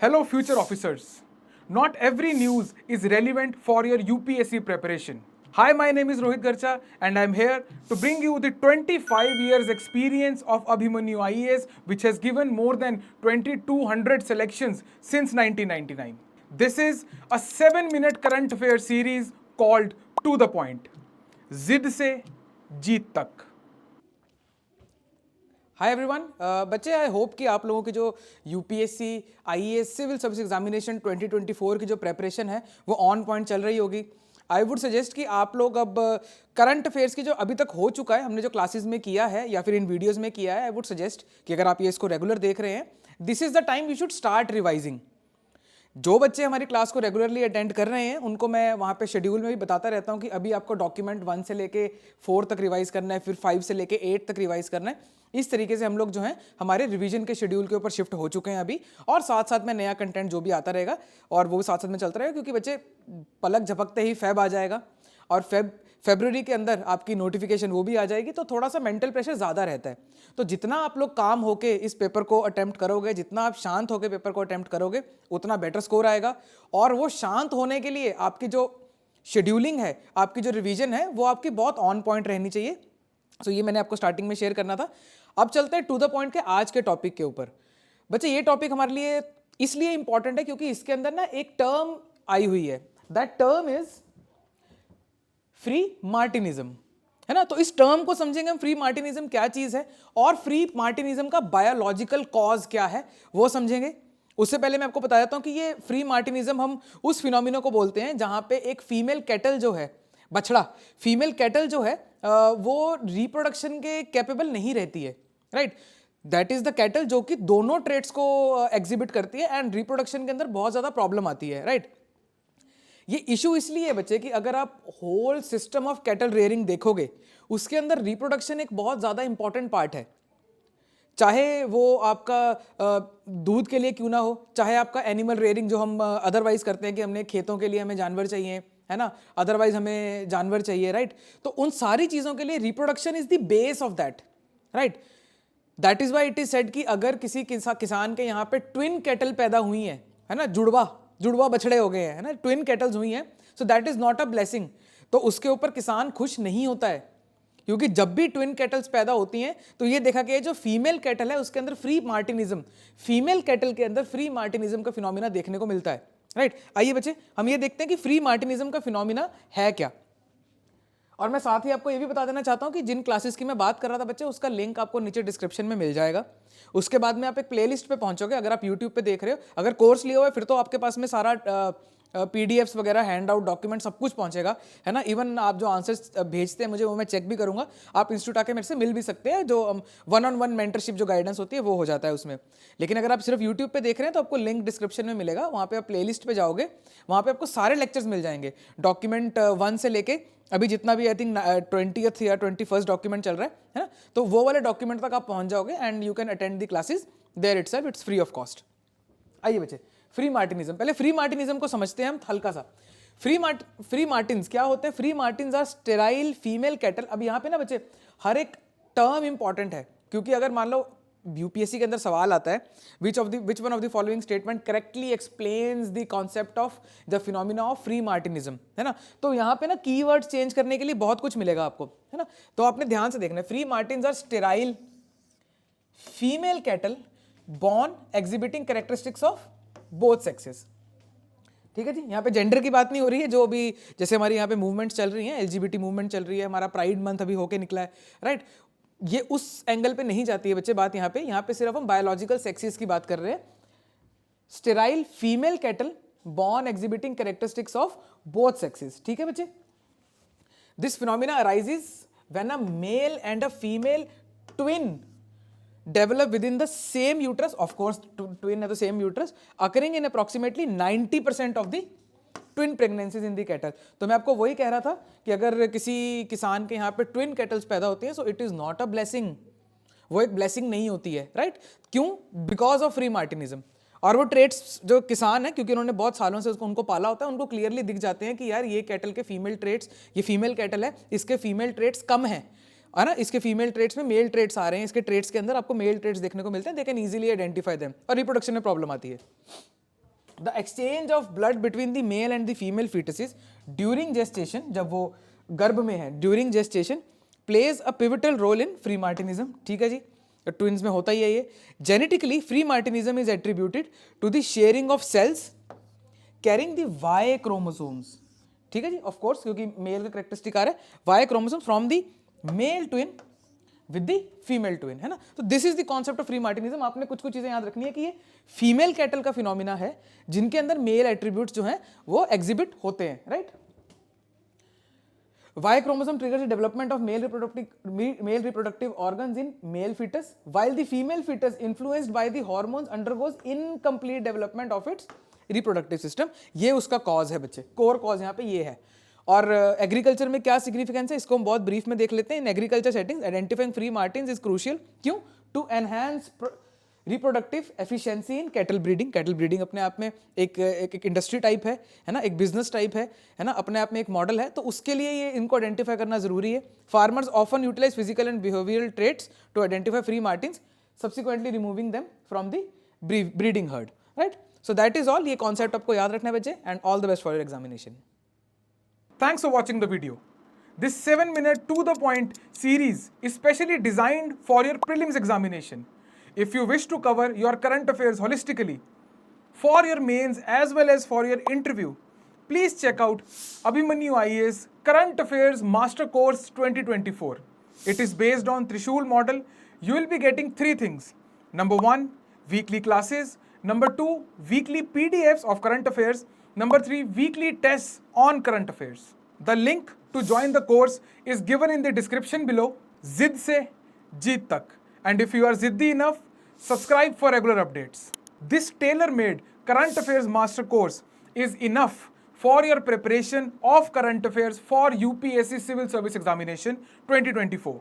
Hello, future officers. Not every news is relevant for your UPSC preparation. Hi, my name is Rohit Garcha, and I'm here to bring you the 25 years experience of Abhimanyu IAS, which has given more than 2200 selections since 1999. This is a 7-minute current affair series called To the Point. जिद से जीत तक. Hi everyone बच्चे, I hope कि आप लोगों की जो UPSC IAS civil service examination 2024 की जो प्रेपरेशन है वो ऑन पॉइंट चल रही होगी. आई वुड सजेस्ट कि आप लोग अब करंट अफेयर्स की जो अभी तक हो चुका है, हमने जो क्लासेस में किया है या फिर इन वीडियोस में किया है, आई वुड सजेस्ट कि अगर आप ये इसको रेगुलर देख रहे हैं, this is the time you should start revising. जो बच्चे हमारी क्लास को रेगुलरली अटेंड कर रहे हैं उनको मैं वहाँ पे शेड्यूल में भी बताता रहता हूँ कि अभी आपको डॉक्यूमेंट 1 से लेके 4 तक रिवाइज करना है, फिर 5 से लेके 8 तक रिवाइज करना है. इस तरीके से हम लोग जो हैं हमारे रिवीजन के शेड्यूल के ऊपर शिफ्ट हो चुके हैं अभी, और साथ साथ में नया कंटेंट जो भी आता रहेगा और वो भी साथ साथ में चलता रहेगा, क्योंकि बच्चे पलक झपकते ही फेब आ जाएगा और फेब्रुवरी के अंदर आपकी नोटिफिकेशन वो भी आ जाएगी, तो थोड़ा सा मेंटल प्रेशर ज़्यादा रहता है. तो जितना आप लोग काम होके इस पेपर को अटेम्प्ट करोगे, जितना आप शांत होके पेपर को अटेम्प्ट करोगे, उतना बेटर स्कोर आएगा. और वो शांत होने के लिए आपकी जो शेड्यूलिंग है, आपकी जो रिवीजन है, वो आपकी बहुत ऑन पॉइंट रहनी चाहिए. तो ये मैंने आपको स्टार्टिंग में शेयर करना था. अब चलते हैं टू द पॉइंट के आज के टॉपिक के ऊपर. बच्चे, ये टॉपिक हमारे लिए इसलिए इंपॉर्टेंट है क्योंकि इसके अंदर ना एक टर्म आई हुई है. That term is free martinism, है ना. तो इस टर्म को समझेंगे हम, फ्री मार्टिनिज्म क्या चीज है और फ्री मार्टिनिज्म का बायोलॉजिकल कॉज क्या है वो समझेंगे. उससे पहले मैं आपको बता देता हूं कि ये फ्री मार्टिनिज्म हम उस फिनोमिना को बोलते हैं जहां पे एक फीमेल कैटल जो है, बछड़ा, फीमेल कैटल जो है वो रिप्रोडक्शन के कैपेबल नहीं रहती है. Right, that is the cattle जो कि दोनों ट्रेट्स को एग्जिबिट करती है एंड रिप्रोडक्शन के अंदर बहुत ज्यादा प्रॉब्लम आती है. राइट, ये इशू इसलिए है बच्चे कि अगर आप whole system of cattle rearing देखोगे, उसके अंदर रिप्रोडक्शन एक बहुत ज्यादा इंपॉर्टेंट पार्ट है. चाहे वो आपका दूध के लिए क्यों ना हो, चाहे आपका एनिमल रेयरिंग जो हम अदरवाइज करते हैं कि हमने खेतों के लिए हमें जानवर चाहिए, है ना, अदरवाइज हमें जानवर चाहिए. राइट, तो उन सारी चीजों के लिए reproduction is the base of that. Right, that is why it is said कि अगर किसी किसान के यहाँ पे ट्विन कैटल पैदा हुई है ना, जुड़वा बछड़े हो गए हैं, है ना, ट्विन कैटल्स हुई हैं, सो that is not a blessing. तो उसके ऊपर किसान खुश नहीं होता है, क्योंकि जब भी ट्विन कैटल्स पैदा होती हैं तो ये देखा गया जो फीमेल कैटल है उसके अंदर फ्री मार्टिनिज्म, फीमेल कैटल के अंदर फ्री मार्टिनिज्म का फिनोमिना देखने को मिलता है. राइट, आइए बच्चे हम ये देखते हैं कि फ्री मार्टिनिज्म का फिनोमिना है क्या. और मैं साथ ही आपको ये भी बता देना चाहता हूं कि जिन क्लासेस की मैं बात कर रहा था बच्चे, उसका लिंक आपको नीचे डिस्क्रिप्शन में मिल जाएगा. उसके बाद में आप एक प्लेलिस्ट पे पहुंचोगे. अगर आप यूट्यूब पे देख रहे हो, अगर कोर्स लिया हुआ है, फिर तो आपके पास में सारा पीडीएफ्स वगैरह, हैंड आउट, डॉक्यूमेंट सब कुछ पहुंचेगा, है ना. इवन आप जो आंसर्स भेजते हैं मुझे वो मैं चेक भी करूंगा. आप इंस्टीट्यूट आके मेरे से मिल भी सकते हैं, जो 1-on-1 मेंटरशिप जो गाइडेंस होती है वो हो जाता है उसमें. लेकिन अगर आप सिर्फ यूट्यूब पे देख रहे हैं तो आपको लिंक डिस्क्रिप्शन में मिलेगा, वहाँ पे आप प्लेलिस्ट पे जाओगे, वहाँ पे आपको सारे लेक्चर्स मिल जाएंगे. डॉक्यूमेंट 1 से लेके अभी जितना भी आई थिंक 20th या 21st डॉक्यूमेंट चल रहा है ना, तो वो वाले डॉक्यूमेंट तक आप पहुंच जाओगे and you can attend the classes there itself. It's free of cost. आइए बच्चे, फ्री मार्टिनिज्म, पहले फ्री मार्टिनिज्म को समझते हैं हम हल्का सा. फ्री मार्टिन्स क्या होते हैं? Freemartins are sterile female cattle. अब यहाँ पे ना बच्चे हर एक टर्म इंपॉर्टेंट है, क्योंकि अगर मान लो यूपीएससी के अंदर सवाल आता है, which one of the following statement correctly explains the concept of the phenomena of free martinism, है ना. तो यहाँ पे ना कीवर्ड्स चेंज करने के लिए बहुत कुछ मिलेगा आपको, है ना. तो आपने ध्यान से देखना है, freemartins are sterile female cattle born exhibiting characteristics of both sexes. ठीक है जी, यहाँ पे जेंडर की बात नहीं हो रही है. जो अभी जैसे हमारी यहाँ पे मूवमेंट्स चल रही हैं, एलजीबीटी मूवमेंट चल रही है, हमारा प्राइड मंथ अभी होके निकला है. राइट, ये उस एंगल पे नहीं जाती है बच्चे बात. यहाँ पे सिर्फ हम बायोलॉजिकल सेक्सेस की बात कर रहे हैं. Sterile female cattle born exhibiting characteristics of both sexes. ठीक है बच्चे. This phenomena arises when a male and a female twin develop within the same uterus, of course twin है तो same uterus, occurring in approximately 90% of the twin pregnancies in the cattle. तो मैं आपको वही कह रहा था कि अगर किसी किसान के यहाँ पे twin cattles पैदा होती हैं, so it is not a blessing, वो एक blessing नहीं होती है. राइट, क्यों? Because of free martinism. और वो ट्रेट्स जो किसान है, क्योंकि उन्होंने बहुत सालों से उनको पाला होता है, उनको क्लियरली दिख जाते हैं कि यार ये कैटल के फीमेल ट्रेट्स, ये फीमेल कैटल है, इसके फीमेल ट्रेट्स कम हैं, है ना. इसके फीमेल ट्रेट्स में मेल ट्रेट्स आ रहे हैं, इसके ट्रेट्स के अंदर आपको मेल ट्रेट्स देखने को मिलते हैं. They can easily identify them, और रिप्रोडक्शन में प्रॉब्लम आती है. The exchange of blood between the male and the female foetuses during gestation, जब वो गर्भ में है, during gestation plays a pivotal role in free martinism. ठीक है जी, ट्विंस में होता ही है ये। Genetically free martinism is attributed to the sharing of cells carrying the Y chromosomes. ठीक है जी, ऑफ कोर्स, क्योंकि मेल का करेक्टरिस्टिक आ रहा है Y chromosome from the male twin with the female twin, है ना। तो this is the concept of free martinism. आपने कुछ कुछ चीजें याद रखनी है कि ये फीमेल कैटल का फिनोमिना है जिनके अंदर मेल एट्रीब्यूट्स जो हैं वो एग्जिबिट होते हैं, right. Y chromosome triggers the development of male reproductive organs in male fetus, while the female fetus, influenced by the hormones, undergoes incomplete development of its reproductive system। ये उसका cause है बच्चे, core cause यहाँ पे ये है। और agriculture में क्या सिग्निफिकेंस है इसको हम बहुत ब्रीफ में देख लेते हैं। In agriculture settings identifying free martins is crucial. क्यों? To enhance reproductive efficiency in cattle breeding. Cattle breeding अपने आप में एक इंडस्ट्री टाइप है ना, एक बिजनेस टाइप है ना, अपने आप में एक मॉडल है। तो उसके लिए ये इनको आइडेंटिफाई करना जरूरी है। Farmers often utilise physical and behavioural traits to identify freemartins, subsequently removing them from the breeding herd, right. So that is all. ये कॉन्सेप्ट आपको याद रखना है बच्चे, and all the best for your examination. Thanks for watching the video. This 7-minute to the point series is specially designed for your prelims examination. If you wish to cover your current affairs holistically for your mains as well as for your interview, please check out Abhimanyu IAS Current Affairs Master Course 2024. It is based on Trishul model. You will be getting 3 things. Number 1, weekly classes. Number 2, weekly PDFs of current affairs. Number 3, weekly tests on current affairs. The link to join the course is given in the description below. Zid se jeet tak. And if you are ziddi enough, subscribe for regular updates. This tailor-made current affairs master course is enough for your preparation of current affairs for UPSC Civil Service Examination 2024.